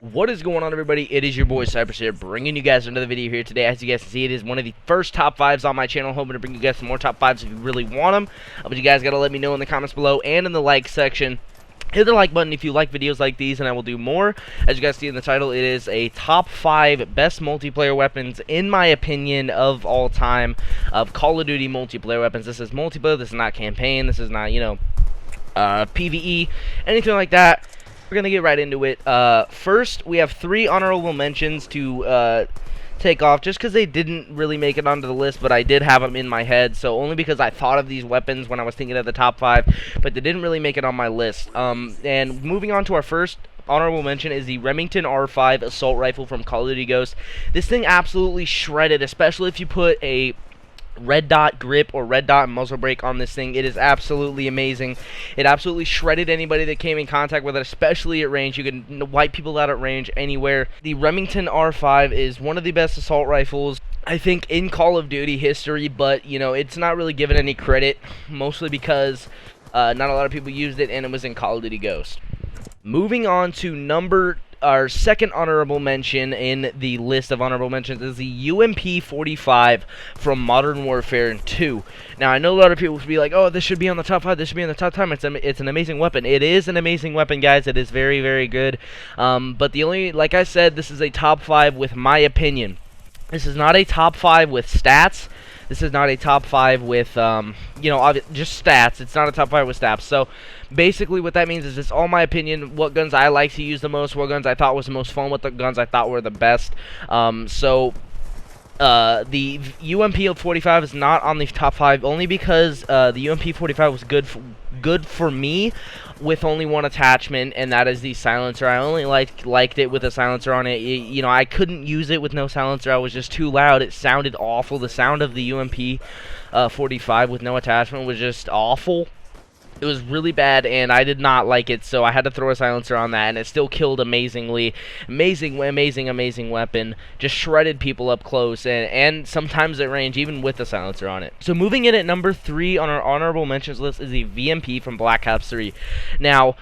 What is going on, everybody? It is your boy Cypress here, bringing you guys another video here today. As you guys can see, it is one of the first top 5s on my channel. Hoping to bring you guys some more top 5s if you really want them. But you guys got to let me know in the comments below and in the like section. Hit the like button if you like videos like these, and I will do more. As you guys see in the title, it is a top 5 best multiplayer weapons, in my opinion, of all time, of Call of Duty multiplayer weapons. This is multiplayer, this is not campaign, this is not, PvE, anything like that. We're going to get right into it. First, we have 3 honorable mentions to take off, just because they didn't really make it onto the list, but I did have them in my head, so only because I thought of these weapons when I was thinking of the top 5, but they didn't really make it on my list. And moving on to our first honorable mention is the Remington R5 assault rifle from Call of Duty Ghosts. This thing absolutely shredded, especially if you put a red dot grip or red dot muzzle brake on this thing. It is absolutely amazing. It absolutely shredded anybody that came in contact with it, especially at range. You can wipe people out at range anywhere. The Remington R5 is one of the best assault rifles, I think, in Call of Duty history, but it's not really given any credit, mostly because not a lot of people used it, and it was in Call of Duty Ghost. Moving on to our second honorable mention in the list of honorable mentions is the UMP-45 from Modern Warfare 2. Now, I know a lot of people will be like, oh, this should be on the top 5, this should be on the top 10. It's an amazing weapon. It is an amazing weapon, guys. It is very, very good. But like I said, this is a top 5 with my opinion. This is not a top 5 with stats. This is not a top 5 with, just stats. It's not a top 5 with stats. So, basically what that means is it's all my opinion, what guns I like to use the most, what guns I thought was the most fun, what the guns I thought were the best. The UMP-45 is not on the top 5, only because the UMP-45 was good for me with only one attachment, and that is the silencer. I only liked it with a silencer on it. I couldn't use it with no silencer. I was just too loud. It sounded awful. The sound of the UMP-45 with no attachment was just awful. It was really bad, and I did not like it, so I had to throw a silencer on that, and it still killed amazingly. Amazing weapon. Just shredded people up close, and sometimes at range, even with the silencer on it. So moving in at number 3 on our honorable mentions list is the VMP from Black Ops 3. Now,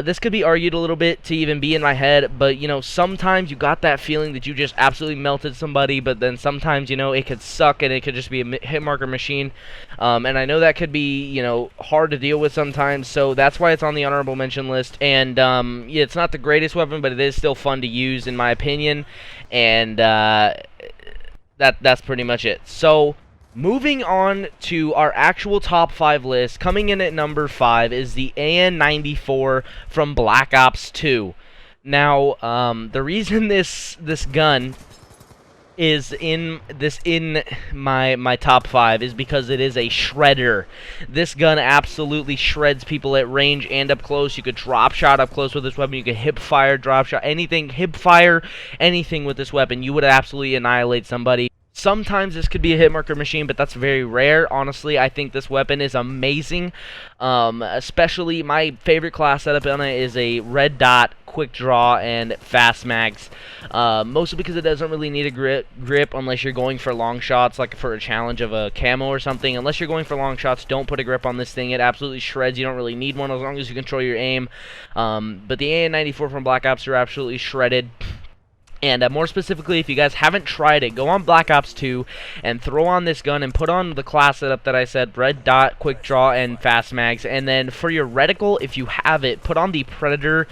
this could be argued a little bit to even be in my head, but, sometimes you got that feeling that you just absolutely melted somebody, but then sometimes, it could suck, and it could just be a hit marker machine. And I know that could be, hard to deal with sometimes, so that's why it's on the honorable mention list. And yeah, it's not the greatest weapon, but it is still fun to use, in my opinion. And that's pretty much it. So moving on to our actual top 5 list, coming in at number 5 is the AN-94 from Black Ops 2. Now, the reason this gun is in my top 5 is because it is a shredder. This gun absolutely shreds people at range and up close. You could drop shot up close with this weapon. You could hip fire, drop shot, anything, hip fire, anything with this weapon. You would absolutely annihilate somebody. Sometimes this could be a hit marker machine, but that's very rare. Honestly, I think this weapon is amazing. Especially my favorite class setup on it is a red dot, quick draw, and fast mags. Mostly because it doesn't really need a grip unless you're going for long shots, like for a challenge of a camo or something. Unless you're going for long shots, don't put a grip on this thing. It absolutely shreds. You don't really need one as long as you control your aim. But the AN-94 from Black Ops are absolutely shredded. And more specifically, if you guys haven't tried it, go on Black Ops 2 and throw on this gun and put on the class setup that I said, red dot, quick draw, and fast mags. And then for your reticle, if you have it, put on the Predator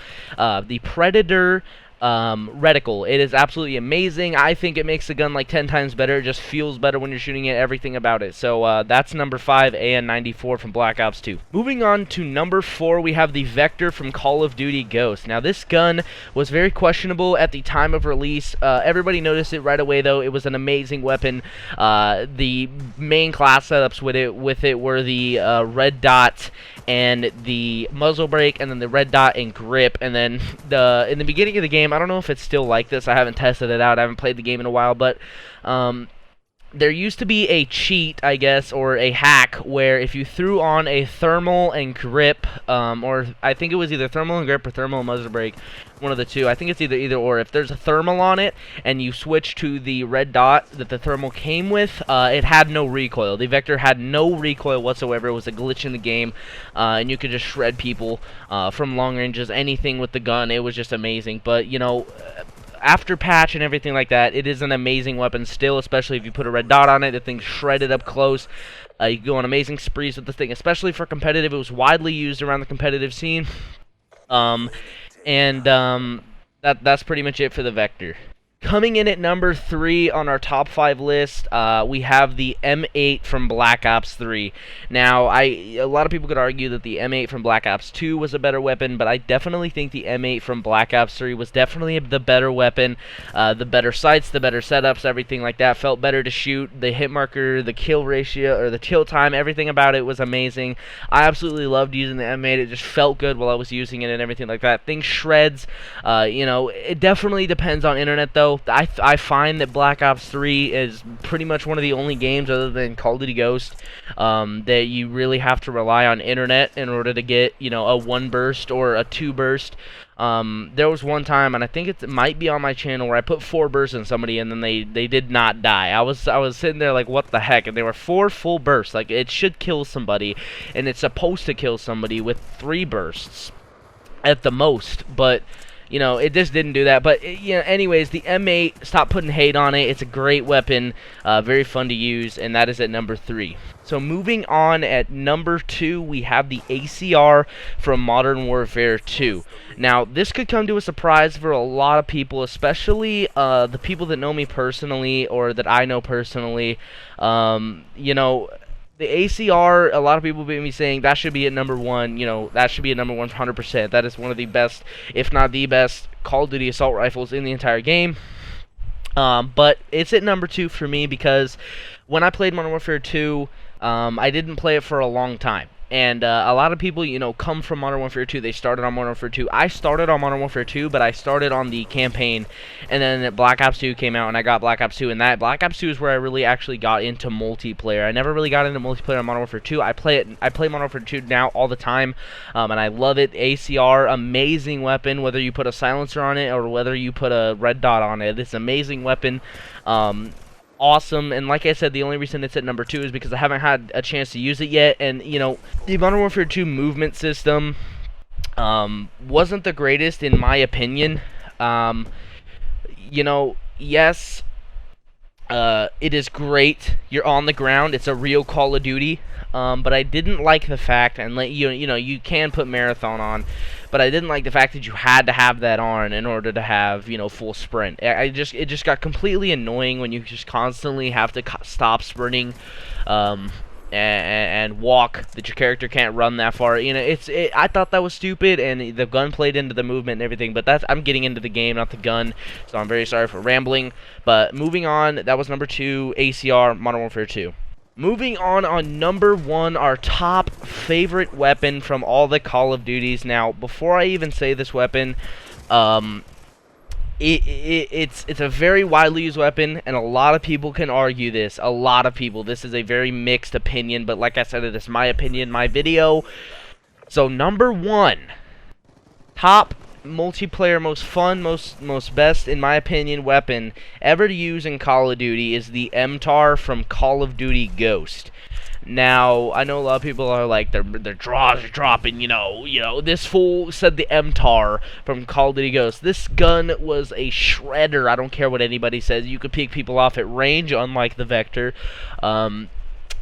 reticle. It is absolutely amazing. I think it makes the gun like 10 times better. It just feels better when you're shooting it, everything about it. So that's number 5, AN-94 from Black Ops 2. Moving on to number 4, we have the Vector from Call of Duty Ghosts. Now, this gun was very questionable at the time of release. Everybody noticed it right away, though. It was an amazing weapon. The main class setups with it were the red dot and the muzzle brake, and then the red dot and grip. And then in the beginning of the game, I don't know if it's still like this. I haven't tested it out. I haven't played the game in a while, but there used to be a cheat, I guess, or a hack where if you threw on a thermal and grip, or I think it was either thermal and grip or thermal and muzzle brake, one of the two. I think it's either or. If there's a thermal on it and you switch to the red dot that the thermal came with, it had no recoil. The Vector had no recoil whatsoever. It was a glitch in the game, and you could just shred people from long ranges, anything with the gun. It was just amazing. But you know, after patch and everything like that, it is an amazing weapon still, especially if you put a red dot on it. The thing's shredded up close. You can go on amazing sprees with the thing, especially for competitive. It was widely used around the competitive scene. That's pretty much it for the Vector. Coming in at number 3 on our top 5 list, we have the M8 from Black Ops 3. Now, a lot of people could argue that the M8 from Black Ops 2 was a better weapon, but I definitely think the M8 from Black Ops 3 was definitely the better weapon. The better sights, the better setups, everything like that felt better to shoot. The hit marker, the kill ratio, or the kill time, everything about it was amazing. I absolutely loved using the M8. It just felt good while I was using it and everything like that. Thing shreds. You know, it definitely depends on internet, though. I find that Black Ops 3 is pretty much one of the only games other than Call of Duty Ghost that you really have to rely on internet in order to get, you know, a 1 burst or a 2 burst. There was one time, and I think it might be on my channel, where I put 4 bursts in somebody and then they did not die. I was sitting there like, what the heck? And they were 4 full bursts. Like, it should kill somebody, and it's supposed to kill somebody with 3 bursts at the most, but you know, it just didn't do that. But, you know, anyways, the M8, stop putting hate on it. It's a great weapon, very fun to use, and that is at number 3. So moving on, at number 2, we have the ACR from Modern Warfare 2. Now, this could come to a surprise for a lot of people, especially the people that know me personally or that I know personally. You know, the ACR, a lot of people have been saying that should be at number 1. You know, that should be at number 1 100%. That is one of the best, if not the best, Call of Duty assault rifles in the entire game. But it's at number 2 for me because when I played Modern Warfare 2, I didn't play it for a long time. And a lot of people, you know, come from Modern Warfare 2. They started on Modern Warfare 2. I started on Modern Warfare 2, but I started on the campaign. And then Black Ops 2 came out, and I got Black Ops 2. And that Black Ops 2 is where I really actually got into multiplayer. I never really got into multiplayer on Modern Warfare 2. I play Modern Warfare 2 now all the time, and I love it. ACR, amazing weapon, whether you put a silencer on it or whether you put a red dot on it. It's an amazing weapon. Awesome, and like I said, the only reason it's at number 2 is because I haven't had a chance to use it yet. And you know, the Modern Warfare 2 movement system wasn't the greatest in my opinion. You know, yes, it is great. You're on the ground. It's a real Call of Duty. But I didn't like the fact, and you know, you can put Marathon on, but I didn't like the fact that you had to have that on in order to have, you know, full sprint. It just got completely annoying when you just constantly have to stop sprinting, and walk, that your character can't run that far. You know, I thought that was stupid, and the gun played into the movement and everything, but I'm getting into the game, not the gun, so I'm very sorry for rambling. But moving on, that was number 2, ACR, Modern Warfare 2. Moving on number 1, our top favorite weapon from all the Call of Duties. Now, before I even say this weapon, it's a very widely used weapon, and a lot of people can argue this. A lot of people. This is a very mixed opinion, but like I said, it is my opinion, my video. So, number 1, top multiplayer, most fun, most best, in my opinion, weapon ever to use in Call of Duty is the Mtar from Call of Duty Ghost. Now, I know a lot of people are like, their draws are dropping, you know, this fool said the Mtar from Call of Duty Ghost. This gun was a shredder. I don't care what anybody says. You could pick people off at range, unlike the Vector.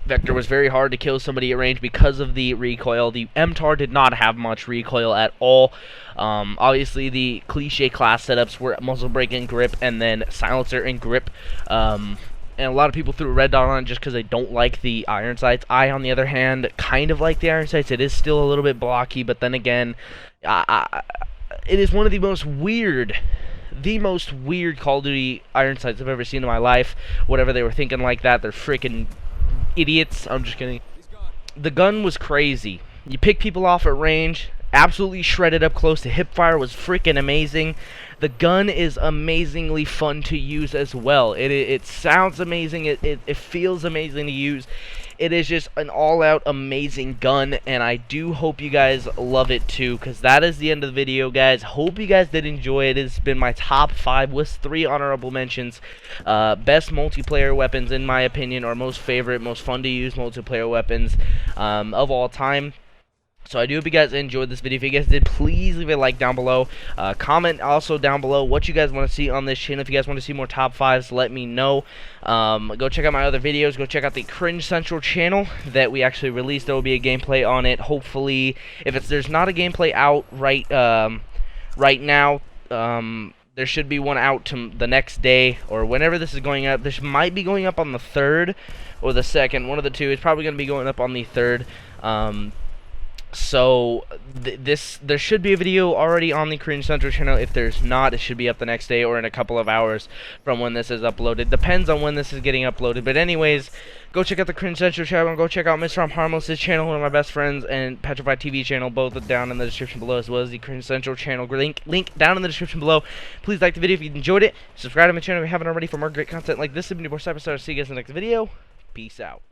Vector was very hard to kill somebody at range because of the recoil. The Mtar did not have much recoil at all. Obviously, the cliche class setups were muzzle brake and grip, and then silencer and grip. And a lot of people threw a red dot on it just because they don't like the iron sights. I, on the other hand, kind of like the iron sights. It is still a little bit blocky, but then again, it is one of the most weird Call of Duty iron sights I've ever seen in my life. Whatever they were thinking like that, they're freaking idiots. I'm just kidding. The gun was crazy. You pick people off at range, absolutely shredded up close. The hip fire was freaking amazing. The gun is amazingly fun to use as well. It sounds amazing. It feels amazing to use. It is just an all-out amazing gun, and I do hope you guys love it too, because that is the end of the video, guys. Hope you guys did enjoy it. It's been my top 5 with 3 honorable mentions. Best multiplayer weapons, in my opinion, or most favorite, most fun to use multiplayer weapons of all time. So I do hope you guys enjoyed this video. If you guys did, please leave a like down below. Comment also down below what you guys want to see on this channel. If you guys want to see more top 5s, let me know. Go check out my other videos. Go check out the Cringe Central channel that we actually released. There will be a gameplay on it. Hopefully, if there's not a gameplay out right now, there should be one out to the next day or whenever this is going up. This might be going up on the 3rd or the 2nd. One of the two. It's probably going to be going up on the 3rd. So there should be a video already on the Cringe Central channel. If there's not, it should be up the next day or in a couple of hours from when this is uploaded. Depends on when this is getting uploaded. But anyways, go check out the Cringe Central channel. Go check out Mr. I'm Harmless' channel, one of my best friends, and Petrified TV channel, both down in the description below, as well as the Cringe Central channel link down in the description below. Please like the video if you enjoyed it. Subscribe to my channel if you haven't already for more great content like this. I've been your boy Cyberstar. See you guys in the next video. Peace out.